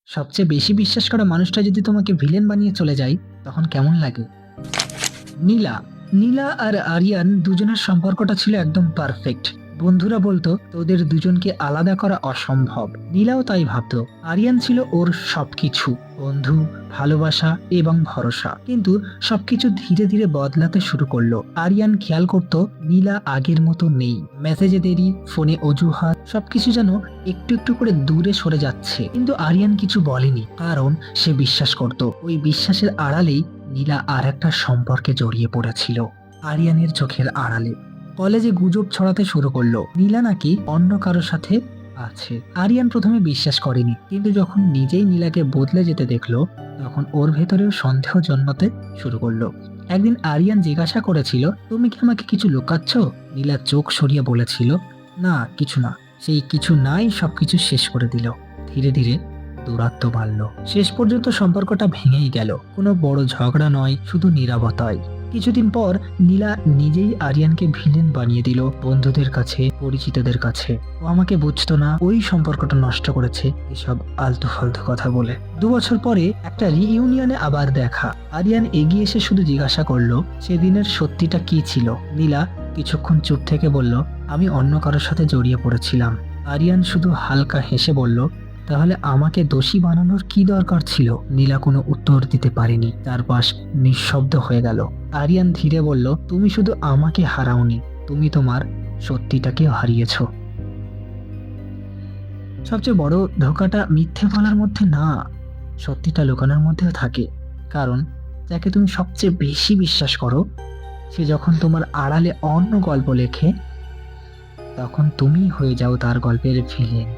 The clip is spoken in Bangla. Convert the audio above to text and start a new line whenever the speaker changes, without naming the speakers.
সবচেয়ে বেশি বিশ্বাস করা মানুষটা যদি তোমাকে ভিলেন বানিয়ে চলে যায়, তখন কেমন লাগে? নীলা নীলা আর আরিয়ান দুজনের সম্পর্কটা ছিল একদম পারফেক্ট। বন্ধুরা বলতো তোদের দুজনকে আলাদা করা অসম্ভব। নীলাও তাই ভাবতো। আরিয়ান ছিল ওর সবকিছু, বন্ধু, ভালোবাসা এবং ভরসা। কিন্তু সবকিছু ধীরে ধীরে বদলাতে শুরু করলো। আরিয়ান খেয়াল করত নীলা আগের মতো নেই। মেসেজে দেরি, ফোনে অজুহাত, সবকিছু যেন একটু একটু করে দূরে সরে যাচ্ছে। কিন্তু আরিয়ান কিছু বলেনি, কারণ সে বিশ্বাস করত ওই বিশ্বাসের আড়ালেই নীলা আর একটা সম্পর্কে জড়িয়ে পড়েছিল। আরিয়ানের চোখের আড়ালে কলেজে গুজব ছড়াতে শুরু করলো নীলা নাকি অন্য কারোর সাথে আছে। আরিয়ান প্রথমে বিশ্বাস করেনি, কিন্তু যখন নিজেই নীলাকে বদলে যেতে দেখলো, তখন ওর ভেতরেও সন্দেহ জন্মাতে শুরু করলো। একদিন আরিয়ান জিজ্ঞাসা করেছিল, তুমি কি আমাকে কিছু লুকাচ্ছ? নীলা চোখ সরিয়ে বলেছিল, না কিছু না। সেই কিছু নাই সবকিছু শেষ করে দিল। ধীরে ধীরে দূরত্ব বাড়ল। শেষ পর্যন্ত সম্পর্কটা ভেঙেই গেল। কোনো বড় ঝগড়া নয়, শুধু নীরবতায়। কিছুদিন পর নীলা নিজেই আরিয়ানকে ভিলেন বানিয়ে দিল, বন্ধুদের কাছে, পরিচিতদের কাছে। ও আমাকে বুঝতো না, ওই সম্পর্কটা নষ্ট করেছে এসব আলতু ফালতু কথা বলে। 2 বছর পরে একটা রিইউনিয়নে আবার দেখা। আরিয়ান এগিয়ে এসে শুধু জিজ্ঞাসা করলো সেদিনের সত্যিটা কি ছিল। নীলা কিছুক্ষণ চুপ থেকে বলল, আমি অন্য কারোর সাথে জড়িয়ে পড়েছিলাম। আরিয়ান শুধু হালকা হেসে বলল, তাহলে আমাকে দোষী বানানোর কি দরকার ছিল? নীলা কোনো উত্তর দিতে পারেনি। চারপাশ নিঃশব্দ হয়ে গেল। আরিয়ান ধীরে বলল, তুমি শুধু আমাকে হারাওনি, তুমি তোমার সত্যিটাকেও হারিয়েছ। সবচেয়ে বড় ধোঁকাটা মিথ্যে বলার মধ্যে না, সত্যিটা লুকানোর মধ্যেও থাকে। কারণ যাকে তুমি সবচেয়ে বেশি বিশ্বাস করো, সে যখন তোমার আড়ালে অন্য গল্প লেখে, তখন তুমি হয়ে যাও তার গল্পের ভিলেন।